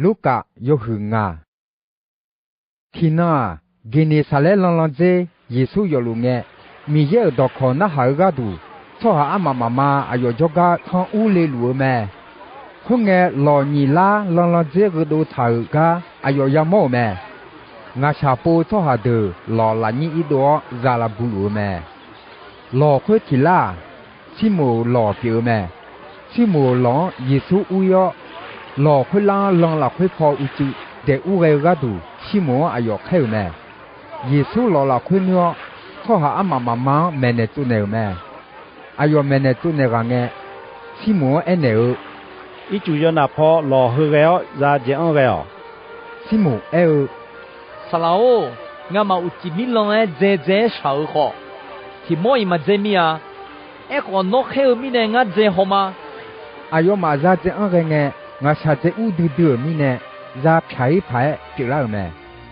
ลูกะยกหึงาทีน่ากินสาเลลังลังเจเยซูยอลุงเงมีเยอะดอกคอน่าหายกาดูทว่าอามาอายจกะทังอูเลลัวแม่คงเงหล่อนีลาลังลังเจก็ดูถ่ายกาอายยามโมแม่งาชาปูทว่าเดอหล่อลานีอีดัวซาลาบูลัวแม่หล่อคุยทีลาชิโมหล่อเปียวแม่ชิโมหล่อเยซูอุยอหล่อคุยลาลังหลักคุยพออุจุเดอูเรกาดูชิโมอายเข้าแม่เยซูหล่อหลักคุยเนื้อทว่าอามาแม่เนตุเนแม่อายแม่เนตุเนกังเงชิโมเอเนออีจูยอนาพอหล่อเฮเกลซาเจอังเกลชิโมเอสลาวงามาอุจิมิลองเจชาวขอที่มอยมาเจมีอาก็นกเฮมีเนงาเจหอมาอายมาซาเจอังเกงงาชาเจอูดูมีเนซาไผปิลาแม่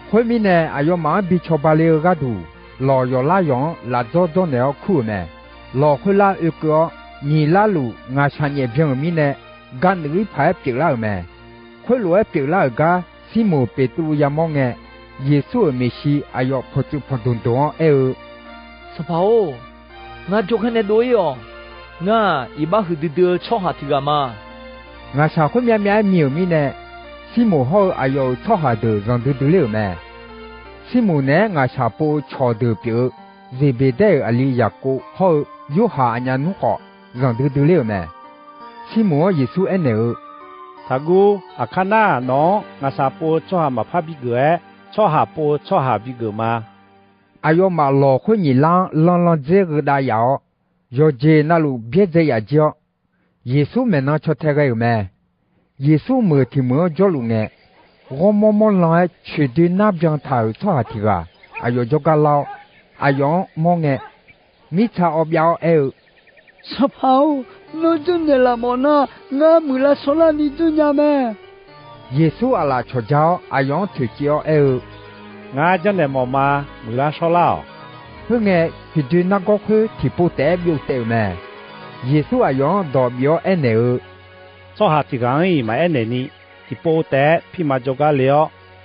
คุยมีเนอายมาบิชบาเลกาดูหล่อยอลายองลาโจโดเนอคู่แม่หล่อคุยลาอึกอนีลาลูงาชาเนเพียงมีเนกันนึกไผปิลาแม่คุยรวยปิลากาซิโมเปตรูยามองเงเยซูเมชีอายพอจุพอดุนดงสภาวงาจกเนด้วยอ๋องาอีบ้าคือดื้อชอหาทิกามางาชาคนมีมีเนซิโมฮออายชอหาเดรันดื้อเลวแม่ซิโมเนงาชาปูชอเดเปียเจเบเดอลียาโกฮอยูหาอัญญานุกอรันดื้อเลวแม่ซิโมเยซูเอเนทากูอาคานาน้องงาชาปูชอหามาพาบิเกชอหาปูชอหาบิเกมาอายมาหลอกคนยี่ลังเจก็ได้ยาวยอเจน่าลูเบียเจยาเจาเยซูเมน่าชดเทกันอยู่แม่เยซูมือที่มือจอลุงเงรอมอลายชีดีนับยังถ่ายทอดทีกาอายจกาลาวอายมองเงมิชาอบยาวสภาวโนจุนเนลามอนางามุลาโซลานิจุญาแม่เยซูอาลาชดเจ้าอายถือเจียวงาจันเนมอมามุลาโซลาเพื่อไงพิจูนักก็คือที่ปูเตบิวเตอแม่เยซูอายดอบยอเนชอหาทิกังอีมาเนนี่ที่ปูเตพี่มาจกาเลียว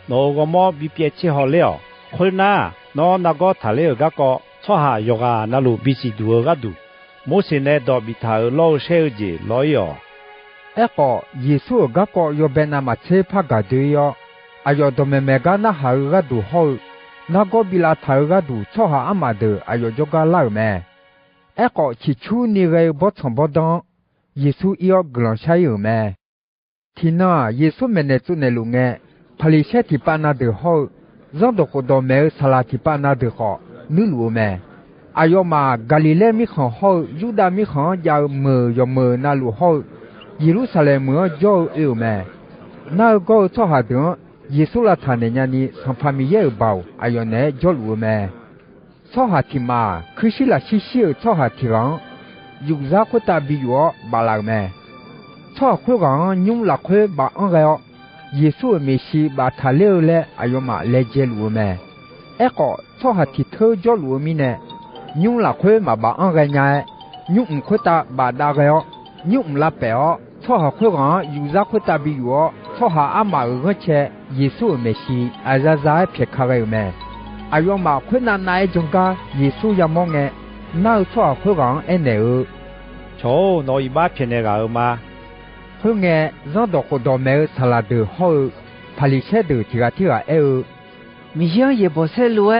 โนกมอบิเปียชิฮอเลียวคนน่านอนักก็ทะเลกก็ชอหายกานาลูบิสิดูกดูโมเสเนดอบิทาโลเชลจีลอยก็เยซูก็ยอเบนามาเชพากาดูยอายดเมเมกานาหากาดูฮอลนักก็บิลาทากาดูชอหาอามาเดอายจกาลาแม่ก็ชิชูนี่เรบอทบดองเยซูอียกลังใช้อยู่แม่ทีน่าเยซูเมเนตุเนลุงเงพลิเชติปานาเดอฮอลจอดก็ดอเมสลาติปานาเดอฮอนุลูแม่อายมากาลิเลมิขังฮอลยูดามิขังยาวมือยมือนาลูฮอลเยรูซาเล็มเมื่อโยเอวแม่น่าก็ชอหาเดอเยซูลาทานเนญานีสัมภามีเยอะเบาอายเนจอลูแม่ชอหาทิมาคริสลาชิชิชอหาทิรังยุกซาคุตาบิโยบาลาแม่ชอคุกังยุงลักคุบาอังเกอเยซูเมชีบาทาเลวเลอายมาเลเจลูแม่ก็ชอหาทิเธอจอลูมีเนยุงลักคุมาบาอังเกญายยุงคุตาบาดาเกอยุงลาเปอชอหาคุกังยุกซาคุตาบิโยชอหาอามาเงเชเยซูเมชีอาซาซาเพียคาเกแม่อายมาคุนานายจงกาเยซูยามองเงน่าชอคุกังเอเนโชโนอีบ้าเพียเนกามาเพื่อไงจอดก็ดอเมสลาเดอฮอลพาลิเชเดอที่กมีเฮียเยบเซลัว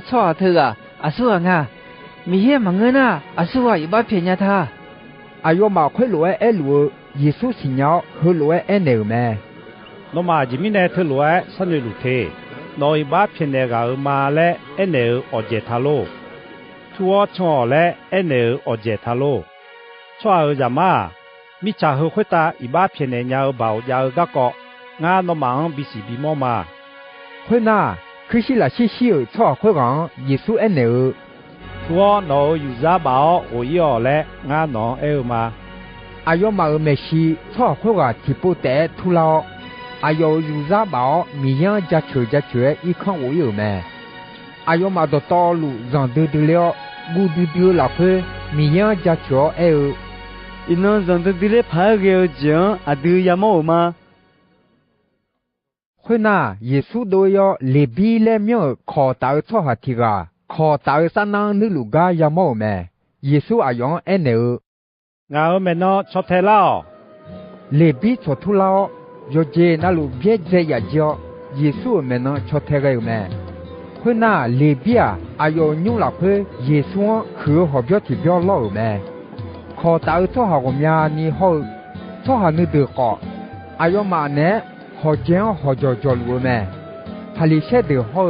ชอเธออาสัวงามีเฮียมังเงินอาสัวอีบ้าเพียนยาทาอายมาคุยลัวลัวเยซูสิญญาคุยลัวเนแม่โนมาจิมิเนทลัวสันลุเทโนอีบ้าเพียนเนกามาและเนอเจทาโลทัวชอและเนอเจทาโลชอจามามิชาเฮคุตาอีบ้าเพียนเนญาเบายากะก็งานมังบิสิบิมอมาคุน่าคริสลาชิชิชอคุกังเยซูเนทัวโนอยู่ซาบาโอยอและงานนองมาอายมาเมชีชอคุกะที่ปูเตทุลาอายอยู่ซาบามียังจัดเฉยอีขังโอยแม่อายมาดตอลูจังดือเลียวกูดือลาเพมียังจัดเฉยอินนจังดือเลพาเกลจังอดือยามอมา会那耶稣都要利比来苗考到错下提个，考到三能你路个也冇咩？耶稣阿用安尼。我们呢错太了。利比错土了，有些那路别在也叫耶稣们呢错太个咩？会那利比啊，阿要用了会耶稣去好表提表老咩？考到错下个咩？你好，错下你得个，阿要嘛呢？好讲好做路咩？哈里些的好，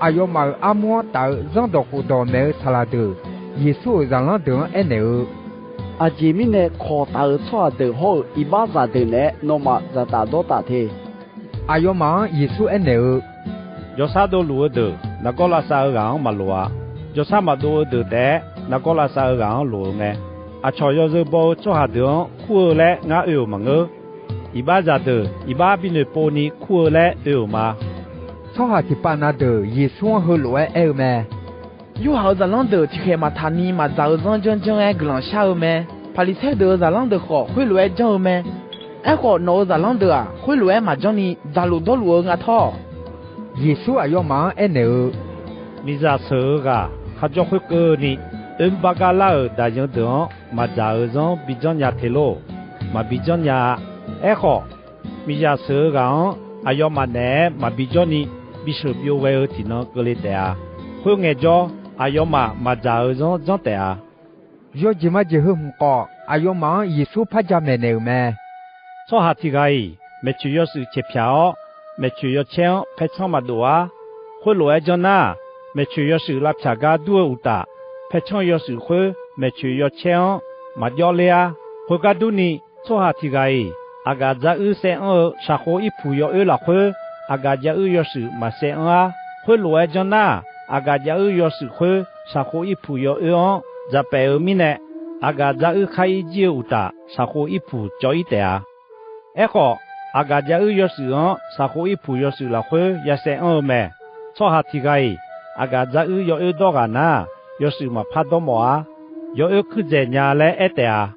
阿要嘛阿莫到让到好多没查拉的，耶稣让人等安尼。阿姐妹呢，考到错的好，一把咋的呢？那么咋打多打的？阿要嘛耶稣安尼。有啥都路的，那个拉萨人马路啊，有啥嘛都的的，那个拉萨人路呢？阿朝要是包做下的，苦来俺有嘛个？一把咋的，一把比你包你苦来有嘛？错下去办那的耶稣和路爱咩？有好在啷的，去嘛他尼嘛早上将爱个啷下咩？怕你猜的在啷的好，会路爱讲咩？哎好，那在啷的啊，会路爱嘛讲你在路多路俺套。耶稣阿要嘛安尼。你咋说个？他就会个你，把个老大人的嘛早上比较伢铁路，嘛比较伢。哎好，米家说讲，阿要嘛呢，嘛比较你，比手表为提那个里的啊，会眼着阿要嘛早上长的啊。有什么就很高，阿要嘛耶稣拍家没呢咩？做下体个，没去要是车票，没去要钱，拍唱嘛多啊，会落来着呢，没去要是拉车个多有大，拍唱要是会，没去要钱，嘛要了啊，会个多呢，做下体个。阿嘎在生沙河一铺要了会，阿嘎在要是嘛生啊，会落来着呢，阿嘎在要是会沙河一铺要在白米呢，阿嘎在开一节有大沙河一铺叫一点啊，哎好，阿嘎在要是沙河一铺要是了会也生咩，做下体个，阿嘎在要多个呢，要是嘛怕多么啊，要去在家来一点啊。